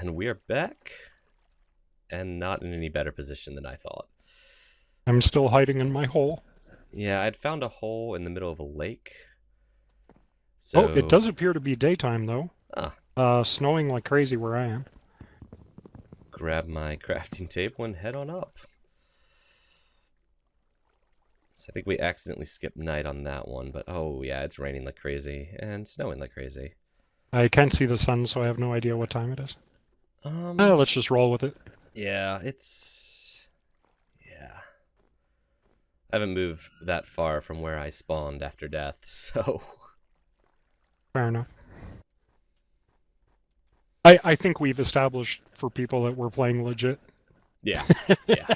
And we're back, and not in any better position than I thought. I'm still hiding in my hole. Yeah, I'd found a hole in the middle of a lake. Oh, it So, does appear to be daytime, though. ah, Snowing like crazy where I am. grab my crafting table and head on up. So I think we accidentally skipped night on that one, but oh yeah, it's raining like crazy and snowing like crazy. I can't see the sun, so I have no idea what time it is. Um, Let's just roll with it. yeah, yeah. I haven't moved that far from where I spawned after death, so Fair enough. I think we've established for people that we're playing legit. yeah, yeah.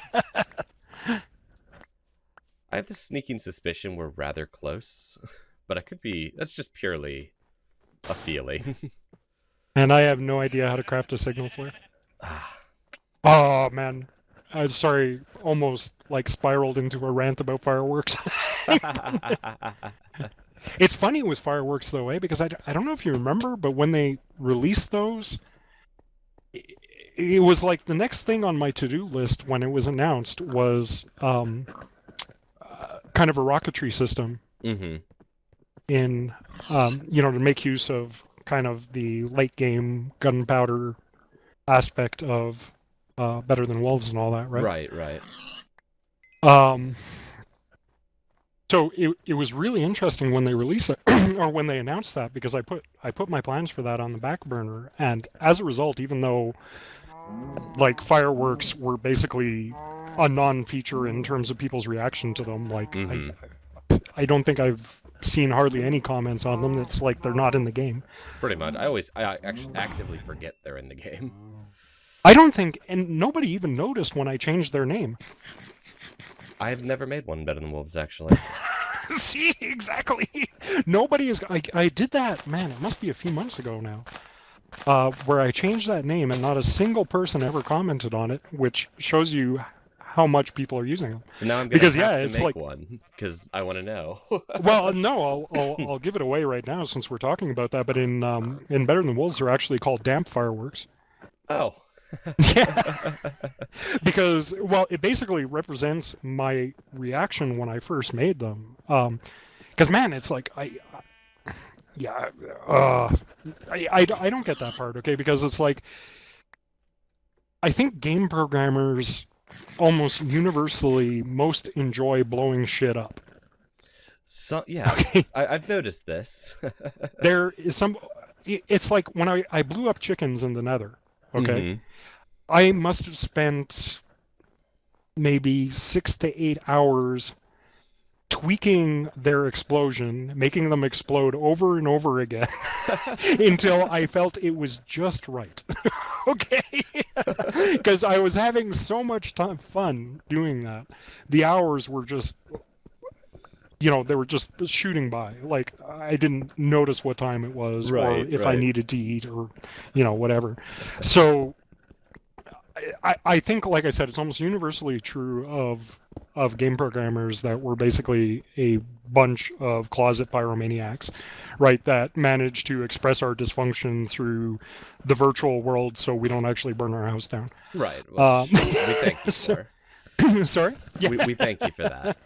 I have this sneaking suspicion we're rather close, but I could be. That's just purely a feeling. And I have no idea how to craft a signal flare. Ah, Oh, man. I'm sorry, almost like spiraled into a rant about fireworks. It's funny with fireworks, though, because I don't know if you remember, but when they released those, it was like the next thing on my to-do list when it was announced was kind of a rocketry system mm-hmm. in, to make use of kind of the late game gunpowder aspect of Better Than Wolves and all that, right? Right, right. Um, so it was really interesting when they released it or when they announced that because I put my plans for that on the back burner, and as a result, even though like fireworks were basically a non-feature in terms of people's reaction to them, like Mm-hmm. I don't think I've seen hardly any comments on them. It's like they're not in the game. Pretty much. I actually actively forget they're in the game. I don't think, and nobody even noticed when I changed their name. I've never made one better than wolves, actually. See, exactly. Nobody is. I did that, man. It must be a few months ago now, where I changed that name, and not a single person ever commented on it, which shows you how much people are using them. So now I'm gonna Because have yeah, to it's make like, one because I want to know. well, no, I'll give it away right now since we're talking about that. But in Better Than Wolves, they're actually called damp fireworks. Oh. Yeah, because well, it basically represents my reaction when I first made them. Because man, it's like yeah, I don't get that part, okay? Because it's like I think game programmers almost universally most enjoy blowing shit up. So yeah, Okay, I've noticed this. there is some. It's like when I blew up chickens in the Nether. Okay, Mm-hmm. I must have spent maybe 6 to 8 hours tweaking their explosion, making them explode over and over again until I felt it was just right. Okay? Because I was having so much fun doing that. The hours were just, they were just shooting by. Like, I didn't notice what time it was or Right, if I right. needed to eat or, whatever. So I think, like I said, it's almost universally true of game programmers that we're basically a bunch of closet pyromaniacs, right? That manage to express our dysfunction through the virtual world, so we don't actually burn our house down. Right. Um, Which we thank you so, for. sorry, yeah, We thank you for that.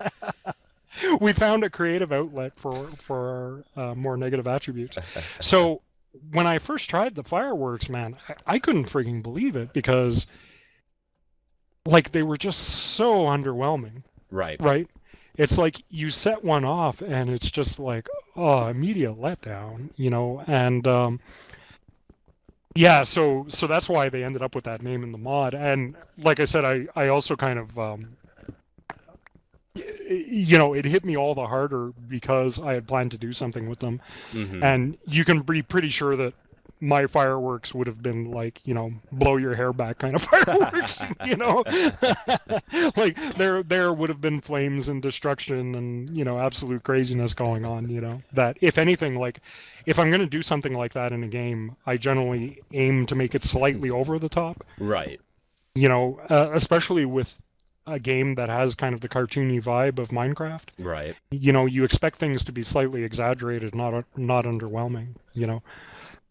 we found a creative outlet for our more negative attributes. So when I first tried the fireworks, man, I couldn't freaking believe it because like they were just so underwhelming, Right. right? It's like you set one off and it's just like, oh, immediate letdown, and yeah, so that's why they ended up with that name in the mod. And like I said, I also kind of it hit me all the harder because I had planned to do something with them. Mm-hmm. And you can be pretty sure that my fireworks would have been like, blow your hair back kind of fireworks, like there would have been flames and destruction and, absolute craziness going on, that if anything, like if I'm going to do something like that in a game, I generally aim to make it slightly over the top, Right. especially with a game that has kind of the cartoony vibe of Minecraft. Right. You expect things to be slightly exaggerated, not underwhelming.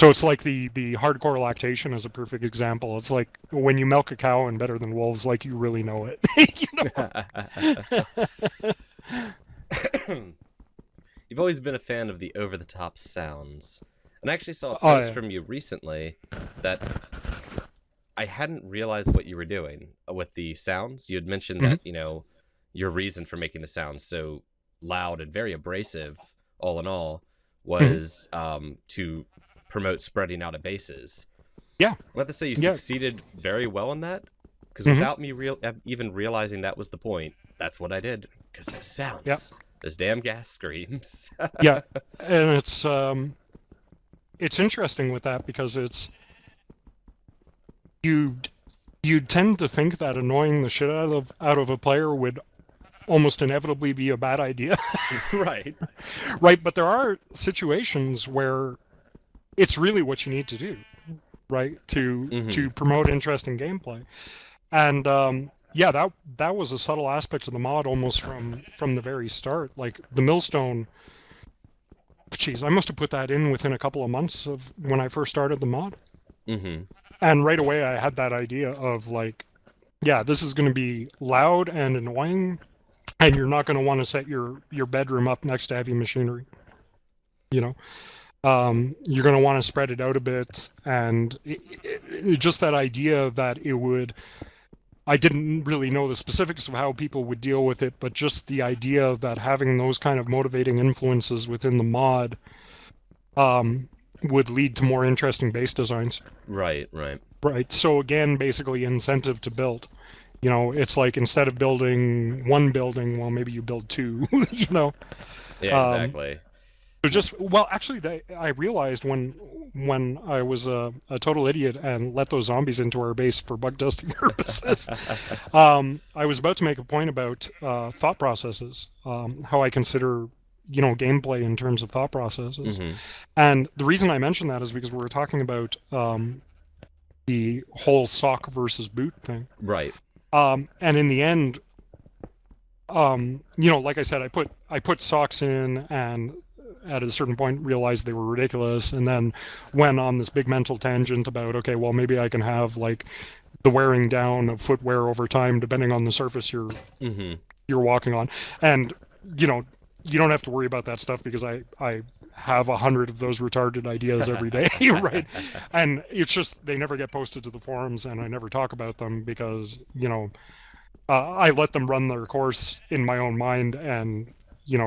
So it's like the hardcore lactation is a perfect example. It's like when you milk a cow and Better Than Wolves, like you really know it. You've always been a fan of the over-the-top sounds. And I actually saw a Oh, post yeah. from you recently that I hadn't realized what you were doing with the sounds. You had mentioned Mhm. that, your reason for making the sounds so loud and very abrasive, all in all, Mhm. was to promote spreading out of bases. Yeah. I have to say you Yeah. succeeded very well in that, because Mhm. without me even realizing that was the point, that's what I did. Because those Yeah. sounds, those damn gas screams. Yeah. And it's interesting with that because you you'd tend to think that annoying the shit out of a player would almost inevitably be a bad idea. Right. Right? But there are situations where it's really what you need to do, right? To promote interesting gameplay. And yeah, that was a subtle aspect of the mod almost from the very start. Like the millstone, geez, I must have put that in within a couple of months of when I first started the mod. Mm-hmm. And right away I had that idea of like, yeah, this is going to be loud and annoying, and you're not going to want to set your bedroom up next to heavy machinery. You know, you're going to want to spread it out a bit, and just that idea that it would. I didn't really know the specifics of how people would deal with it, but just the idea that having those kind of motivating influences within the mod would lead to more interesting base designs. Right, right. Right. So again, basically incentive to build. You know, it's like instead of building one building, well, maybe you build two. You know. Yeah, Um, exactly. So just well, actually, I realized when I was a total idiot and let those zombies into our base for bug testing purposes. I was about to make a point about thought processes, how I consider gameplay in terms of thought processes, Mm-hmm. and the reason I mentioned that is because we were talking about the whole sock versus boot thing, Right. and in the end, like I said, I put socks in and at a certain point realized they were ridiculous, and then went on this big mental tangent about, okay, well, maybe I can have like the wearing down of footwear over time depending on the surface Mm-hmm. you're walking on. And you don't have to worry about that stuff because I have 100 of those retarded ideas every day. Right? And it's just they never get posted to the forums, and I never talk about them because I let them run their course in my own mind and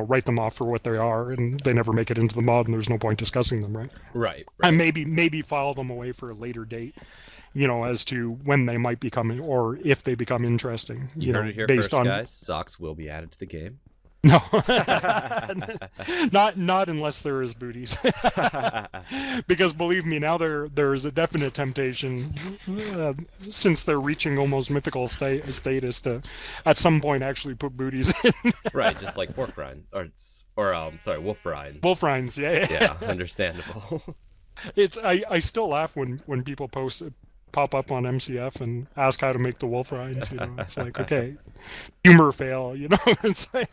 write them off for what they are, and they never make it into the mod, and there's no point discussing them, right? Right. And maybe file them away for a later date, as to when they might become or if they become interesting. You heard it here based first, on guys. Socks will be added to the game. no, not unless there is booties, because believe me, now there is a definite temptation, since they're reaching almost mythical status to, at some point, actually put booties in. Right, just like pork rinds, sorry, wolf rinds. Wolf rinds, yeah. Yeah, understandable. It's I still laugh when people pop up on MCF and ask how to make the wolf rinds. It's like, okay, humor fail. It's like,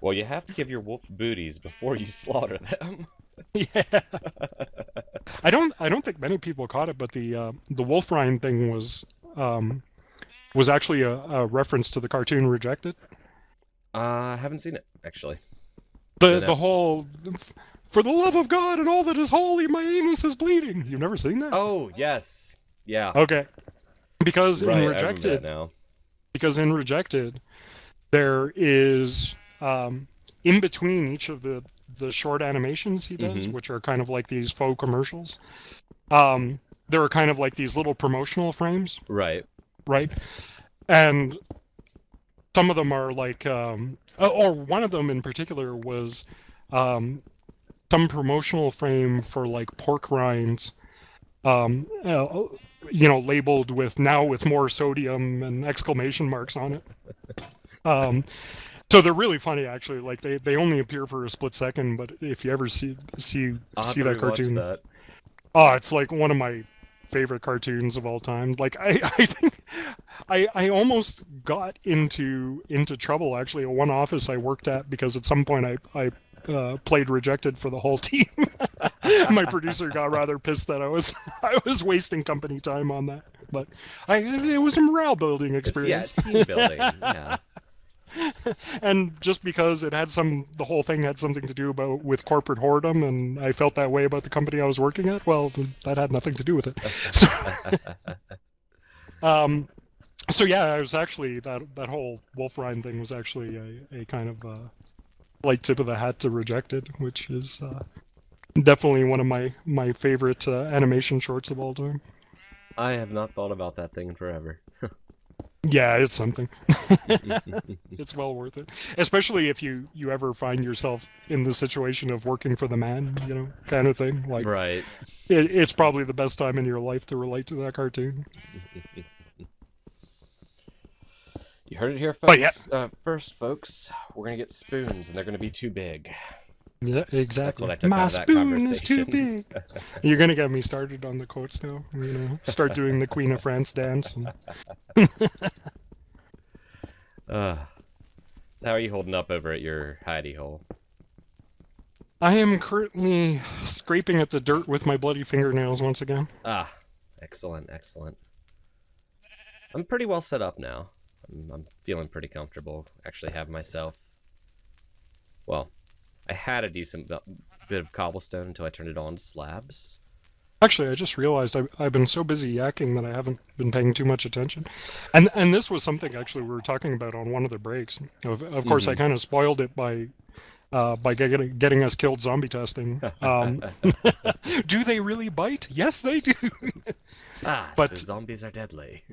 Well, you have to give your wolf booties before you slaughter them. yeah. I don't think many people caught it, but the wolf rind thing was actually a reference to the cartoon Rejected. I haven't seen it actually. The whole, for the love of God and all that is holy, my anus is bleeding. You've never seen that? Oh yes, yeah. Okay, because Right, in I remember Rejected, that now. There is in between each of the short animations he does, Mhm. which are kind of like these faux commercials. There are kind of like these little promotional frames, Right. right? And some of them are like, or one of them in particular was some promotional frame for like pork rinds, labeled with now with more sodium and exclamation marks on it. So they're really funny, actually. Like they only appear for a split second, but if you ever see I'll have to that rewatch cartoon, that. oh, it's like one of my favorite cartoons of all time. Like I think I almost got into trouble actually at one office I worked at because at some point I played Rejected for the whole team. My producer got rather pissed that I was wasting company time on that, but it was a morale building Yeah, experience. team building. Yeah. And just because the whole thing had something to do with corporate whoredom, and I felt that way about the company I was working at, well, that had nothing to do with it. So, so yeah, I was actually that whole Wolf Rhine thing was actually a kind of light tip of the hat to Rejected, which is definitely one of my favorite animation shorts of all time. I have not thought about that thing in forever. Yeah, it's something. It's well worth it, especially if you ever find yourself in the situation of working for the man, kind of thing. Like, Right. it's probably the best time in your life to relate to that cartoon. You heard it here, But folks. First, folks, we're gonna get spoons, and they're gonna be too big. Yeah, exactly. That's what I took My out of that spoon is too conversation. big. You're gonna get me started on the quotes now. Start doing the Queen of France dance. So how are you holding up over at your hidey hole? I am currently scraping at the dirt with my bloody fingernails once again. Ah, excellent, excellent. I'm pretty well set up now. I'm feeling pretty comfortable. Actually have myself... Well, I had a decent bit of cobblestone until I turned it on to slabs. Actually, I just realized I've been so busy yakking that I haven't been paying too much attention. And this was something actually we were talking about on one of the breaks. Of course, I kind of spoiled it by getting us killed zombie testing. Do they really bite? Yes, they do. But so zombies are deadly.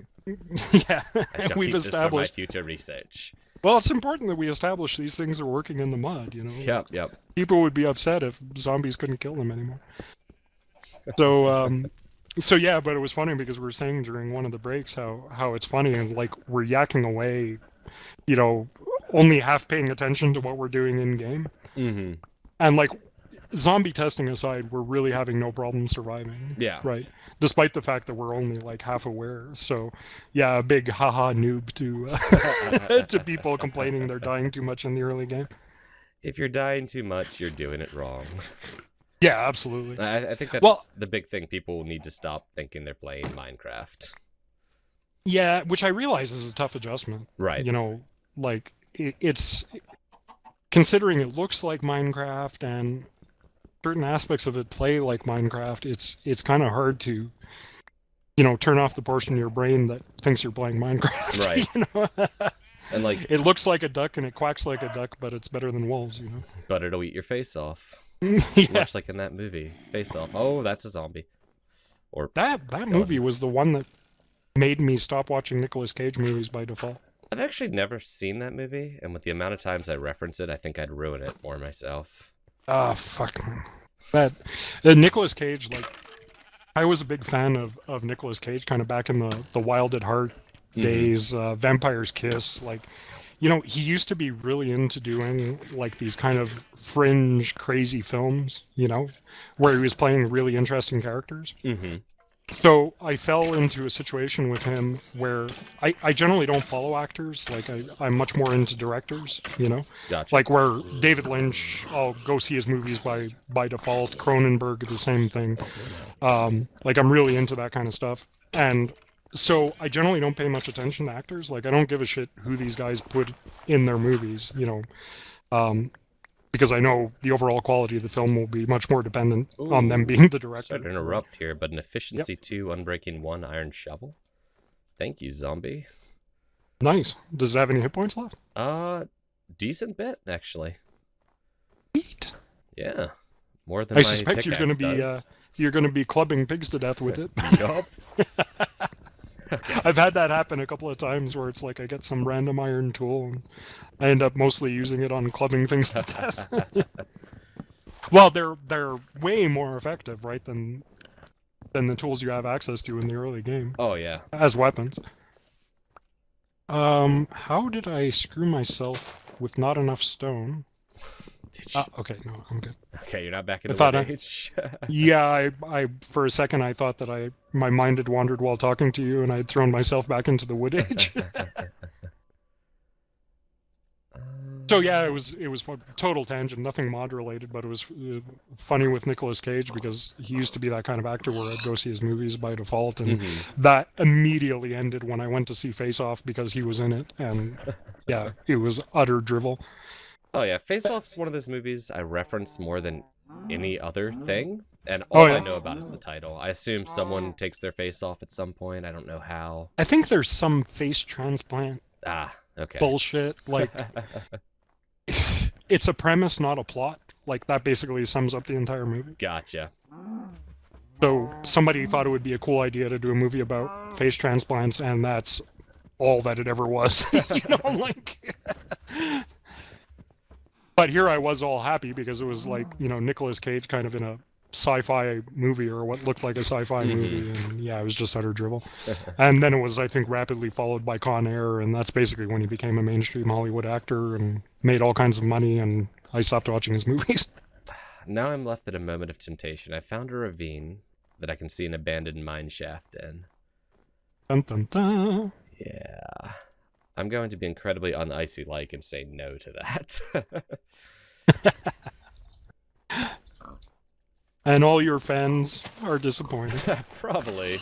Yeah, I shall we've keep established. This for my future research. Well, it's important that we establish these things are working in the mud. Yep. People would be upset if zombies couldn't kill them anymore. So yeah, but it was funny because we were saying during one of the breaks how it's funny and like we're yakking away, only half paying attention to what we're doing in game. Mm-hmm. And like zombie testing aside, we're really having no problem surviving. Yeah. Right. Despite the fact that we're only like half aware. So yeah, a big haha noob to to people complaining they're dying too much in the early game. If you're dying too much, you're doing it wrong. Yeah, absolutely. I think that's the big thing. People need to stop thinking they're playing Minecraft. Yeah, which I realize is a tough adjustment. Right. Like it's considering it looks like Minecraft and certain aspects of it play like Minecraft. It's kind of hard to turn off the portion of your brain that thinks you're playing Minecraft. Right. And like it looks like a duck and it quacks like a duck, but it's better than wolves. But it'll eat your face off. Yeah. Much like in that movie, Face Off. Oh, that's a zombie. Or that movie was the one that made me stop watching Nicolas Cage movies by default. I've actually never seen that movie, and with the amount of times I reference it, I think I'd ruin it for myself. Ah, fuck. That Nicolas Cage, like, I was a big fan of Nicolas Cage kind of back in the Wild at Heart days, Vampire's Kiss, like, he used to be really into doing like these kind of fringe, crazy films, where he was playing really interesting characters. Mm-hmm. So I fell into a situation with him where I generally don't follow actors. Like I'm much more into directors, Gotcha. Like where David Lynch, I'll go see his movies by default. Cronenberg, the same thing. Like I'm really into that kind of stuff. And so I generally don't pay much attention to actors. Like I don't give a shit who these guys put in their movies, because I know the overall quality of the film will be much more dependent on them being the director. Sorry to interrupt here, but an Efficiency 2, Unbreaking 1, Iron Shovel. Thank you, zombie. Nice. Does it have any hit points left? Decent bit, actually. Neat. Yeah. More than I my suspect you're going to be you're going to be clubbing pigs to death with it. Yup. I've had that happen a couple of times where it's like I get some random iron tool and I end up mostly using it on clubbing things to death. Well, they're way more effective, right, than the tools you have access to in the early game. Oh yeah. As weapons. How did I screw myself with not enough stone? Okay, no, I'm good. Okay, you're not back in the wood age. Yeah, I for a second I thought that my mind had wandered while talking to you and I'd thrown myself back into the wood age. So yeah, it was fun. Total tangent, nothing mod related, but it was funny with Nicolas Cage because he used to be that kind of actor where I'd go see his movies by default, and that immediately ended when I went to see Face Off because he was in it, and yeah, it was utter drivel. Oh yeah, Face Off's one of those movies I reference more than any other thing, and Oh, all yeah. I know about is the title. I assume someone takes their face off at some point. I don't know how. I think there's some face transplant Ah, okay. bullshit. Like, it's a premise, not a plot. Like, that basically sums up the entire movie. Gotcha. So somebody thought it would be a cool idea to do a movie about face transplants, and that's all that it ever was. You know, like. But here I was all happy because it was like, you know, Nicolas Cage kind of in a sci-fi movie or what looked like a sci-fi movie, and yeah, it was just utter drivel. And then it was, I think, rapidly followed by Con Air, and that's basically when he became a mainstream Hollywood actor and made all kinds of money, and I stopped watching his movies. Now I'm left at a moment of temptation. I found a ravine that I can see an abandoned mine shaft in. Dun, dun, dun. Yeah. I'm going to be incredibly un-icy-like and say no to that. And all your fans are disappointed. Probably.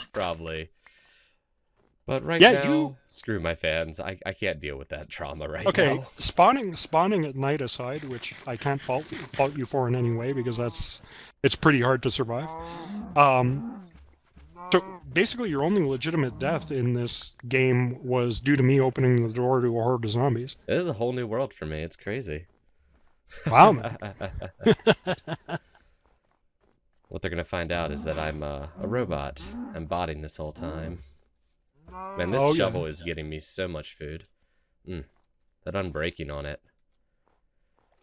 But right Yeah, now, screw my fans. I can't deal with that trauma right Okay, now. spawning at night aside, which I can't fault you for in any way because it's pretty hard to survive. So basically, your only legitimate death in this game was due to me opening the door to a horde of zombies. This is a whole new world for me. It's crazy. Wow, man. What they're going to find out is that I'm a robot. I'm botting this whole time. Man, this shovel is getting me so much food. That unbreaking on it.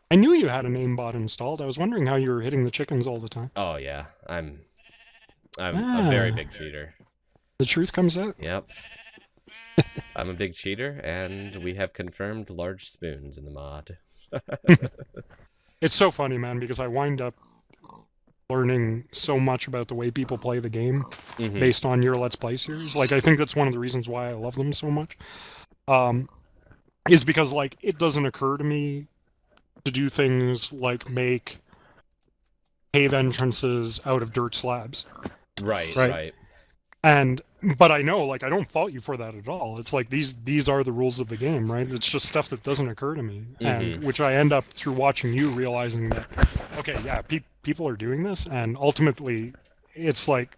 I knew you had an aimbot installed. I was wondering how you were hitting the chickens all the time. Oh, yeah. I'm a very big cheater. The truth comes out. Yep. I'm a big cheater, and we have confirmed large spoons in the mod. It's so funny, man, because I wind up learning so much about the way people play the game based on your Let's Play series. Like, I think that's one of the reasons why I love them so much. Is because, like, it doesn't occur to me to do things like make cave entrances out of dirt slabs. Right. But I know, like, I don't fault you for that at all. It's like these are the rules of the game, right? It's just stuff that doesn't occur to me, and which I end up through watching you realizing that, okay, yeah, people are doing this, and ultimately, it's like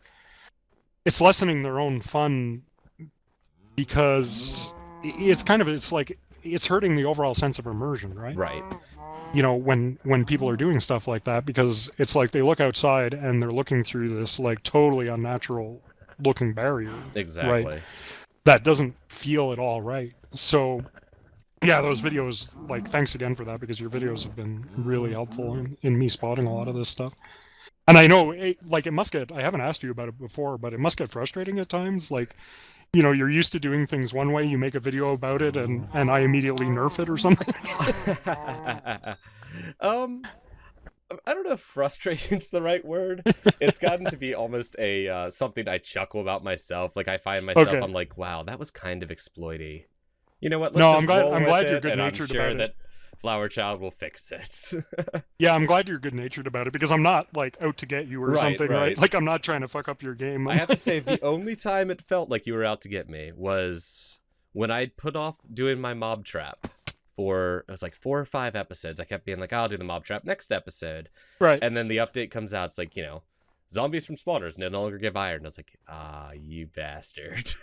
it's lessening their own fun because it's like it's hurting the overall sense of immersion, right? Right. You know, when people are doing stuff like that, because it's like they look outside and they're looking through this like totally unnatural looking barrier. Exactly. Right? That doesn't feel at all right. So yeah, those videos, like, thanks again for that, because your videos have been really helpful in me spotting a lot of this stuff. And I know, it must get, I haven't asked you about it before, but it must get frustrating at times. Like, you know, you're used to doing things one way, you make a video about it, and I immediately nerf it or something. I don't know if frustrating's the right word. It's gotten to be almost a something I chuckle about myself. Like, I find myself, I'm like, wow, that was kind of exploity. You know what? Let's I'm glad you're good-natured about it. I'm sure about that Flowerchild will fix it. Yeah, I'm glad you're good-natured about it, because I'm not, like, out to get you or something, right? Like, I'm not trying to fuck up your game. I have to say, the only time it felt like you were out to get me was when I put off doing my mob trap for, it was like 4 or 5 episodes. I kept being like, I'll do the mob trap next episode. Right. And then the update comes out. It's like, you know, zombies from spawners no longer give iron. I was like, you bastard.